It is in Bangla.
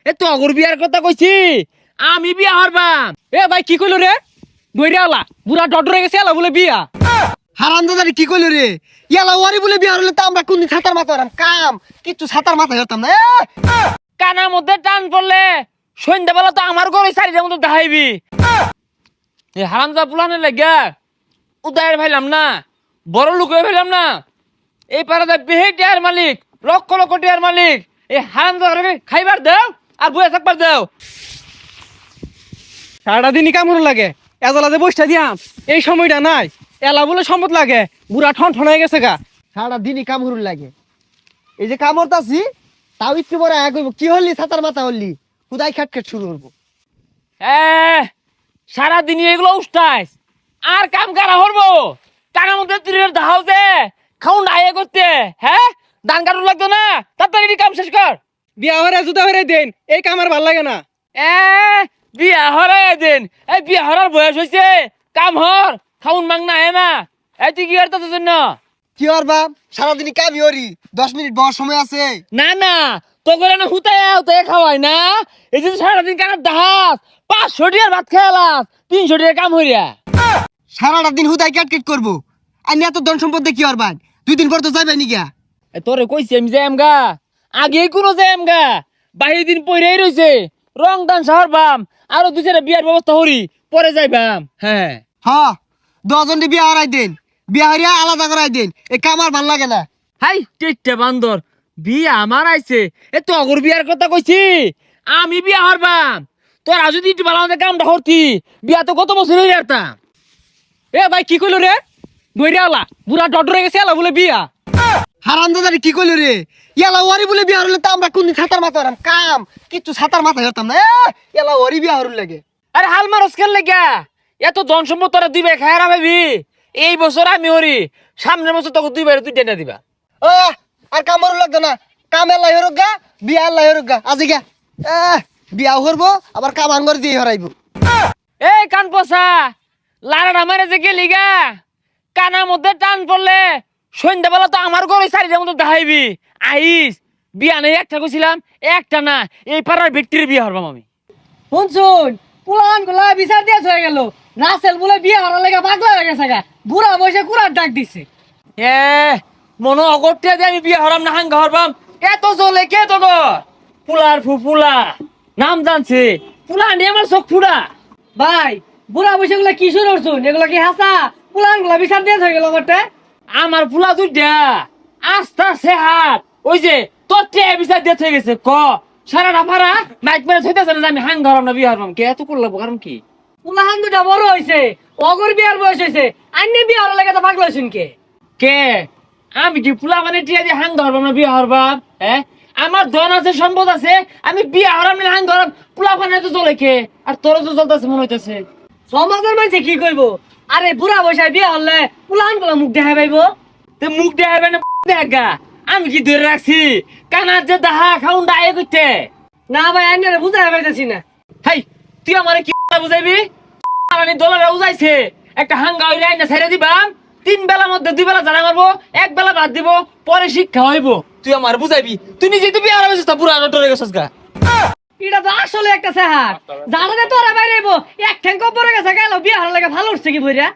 এ তগর বিয়ার কথা কইছি আমি বিয়া হারবাম। এ ভাই কি কইলো রে? দইরালা বুড়া ডডরে গেছে এলা বলে বিয়া। হারামজাদারি কি কইলো রে? ইয়ালা ওয়ারি বলে বিয়া হলে তো আমরা কোন ছাতার মাথা হরাম কাম কিচ্ছু ছাতার মাথা হতাম না। কানার মধ্যে টান পড়লে সন্ধ্যাবেলা তো আমার ঘরে সারিটার মতো দেখাইবি। এই হারামজা পুলানের লাগিয়া উদয়ের ভাইলাম না, বড় লোক হয়ে ভাইলাম না। এই পাড়াতে বেহে টিয়ার মালিক, লক্ষ লক্ষ টিয়ার মালিক। এই হারামজা খাইবার দেও আর বয়ে থাকবার দেও। সারাটা দিনই কামড় লাগে, এজলা যে বসটা দিয়াম এই সময়টা নাই। এলা বলে সম্পদ লাগে, বুড়া ঠন ঠন হয়ে গেছে গা। সারা দিনই কামড় লাগে। এই যে কামড়তাছি তাও একটু পরে আয়া কইব কি হলি ছাতার মাথা হলি খুদাই খাটখাট শুরু করবো। সারাদিনই এগুলো উষ্টাইস আর কাম কারা হরবো? কানার মধ্যে তীরের ধাও যে খাউন আয়ে করতে, হ্যাঁ ধান কাটুন লাগতো না, তাড়াতাড়ি কাম শেষ কর। বিয়া হরে জুতা হরে দেন, এই কাম আর ভাল লাগে না। বিয়া হরাই দেন, এই বিয়া হরার বয়স হয়েছে, কাম হর খাউন মাং না হে না। এই তুই কি করতে জন্য? কি আর বাপ সারাদিনই কামি হরি 10 মিনিট বড় সময় আছে। না না তো করে না হুতায় হুতায় খাওয়াই না। এই যে সারাদিন কানার দাহাস 500 টাকার ভাত খেয়ালাস 300 টাকা কাম হইয়া। সারাটা দিন হুদাই কাটকেট করবো আর এত ধন সম্পদ কি আর বান 2 দিন পর তো যাইবে নি গা। তোরে কইছি আমি যাইম গা, আগে কোনো যাইম গা, বাহির দিন পইরাই রইছে। রং দান শহর বাম আরো 2-4টা বিয়ার ব্যবস্থা হরি পরে যাইবাম। হ্যাঁ হ্যাঁ 10 জন বিয়া হারাই দেন, বিয়া হারিয়া আলাদা করাই দেন, এই কাম আর ভাল লাগে না। হাই টেটে বান্দর বিয়া আমার আইছে। এ তো অগর বিয়ার কথা কইছি আমি বিয়া হারবাম। তোরা যদি একটু ভালো আমাদের কামটা হরতি বিয়া তো কত বছর হয়ে যেতাম। এ ভাই কি কইলো রে? দইরালা বুড়া ডডরে গেছে এলা বলে বিয়া। হারামজাদারি কি কইলো রে? ইয়ালা ওয়ারি বলে বিয়া হলে তো আমরা কোন ছাতার মাথা হরাম কাম কিচ্ছু ছাতার মাথা হতাম না। ইয়ালা ওয়ারি বিয়া হরুন লাগে। আরে হাল মারস কেন লেগা? এত ধন সম্পদ তোরা 2 ভাই খায়রা ভাবি। এই বছর আমি হরি, সামনের বছর তোকে 2 ভাই তুই টেনে দিবা। আর কাম হরুন লাগতো না, কাম এলাই হরুক গা বিয়া এলাই হরুক গা আজি গা। বিয়া হরবো আবার কাম আন করে দিয়ে হরাইবো। এই কান পচা লারাটা মারে যে গেলি গা, কানার মধ্যে টান পড়লে সন্ধ্যাবেলা তো আমার ঘরে সারিটার মতো দেখাইবি। আইস বিয়া নেই একটা কইছিলাম, একটা না এই পাড়ার ব্যক্তির বিয়া হরবাম আমি। শুনছুন পুলান গুলা বিচার দিয়ে হয়ে গেল, রাসেল বলে বিয়া হওয়ার লেগে পাগলা হয়ে গেছে গা। বুড়া বসে কুড়ার ডাক দিছে। মনো অগরটিয়া দিয়ে আমি বিয়া হরাম না হাঙ্গা হরবাম। এত জলে কে তো গো পুলার ফুপুলা নাম জানছে, পুলা নিয়ে আমার চোখ ফুড়া। ভাই বুড়া বসে গুলা কি শুরু করছুন? এগুলো কি হাসা? পুলান গুলা বিচার দিয়ে হয়ে গেল ঘরটা। আমার পুলা দুইটা আস্তা সে হাত ওই যে তোর টিয়া বিচার দিয়ে হয়ে গেছে। ক সারাটা ভাড়া মাইক মেরে থইতেছে না আমি হাঙ্গা হরাম না বিয়া হরবাম। কে এত করলাম কারণ কি? পুলাহান দুটা বড় হয়েছে, অগর বিয়ার বয়স হয়েছে, আন্নে বিয়া হওয়ার লেগে তো পাগলা হয়েছুন কে? কে আমি কি পুলা মানে টিয়া দিয়ে হাঙ্গা হরবাম না বিয়া হরবাম? হ্যাঁ আমার ধন আছে সম্পদ আছে, আমি বিয়া হরাম না হাঙ্গা হরাম। পুলা মানে তো চলে কে? আর তোর তো চলতেছে মনে হইতেছে। সমাজের মানুষে কি কইব? আরে বুড়া বসায় বিয়া হলে পুলাহান গুলা মুখ দেখা পাইব। তে মুখ দেখাবে না দেখা? আমি কি ধরে রাখছি কানার যে দাহা খাউন ডায়ে করতে? না ভাই আন্নে বুঝাই পাইতেছি না। হাই তুই আমারে কি বুঝাইবি? আমি দলারে উজাইছে একটা হাঙ্গা হইলে আইনা ছেড়ে দিবাম। 3 বেলার মধ্যে 2 বেলা জানা মারবো, 1 বেলা ভাত দিব, পরে শিক্ষা হইব। তুই আমার বুঝাইবি? তুই নিজে তো বিয়া হইছিস তা পুরা ডরে গেছস গা। এটা তো আসলে একটা সাহার, জানাতে তোরা বাইরে এক ঠ্যাঙ্ক পরে গেছে গেল বিয়া হওয়ার লেগে ভালো উঠছে কি বইরা।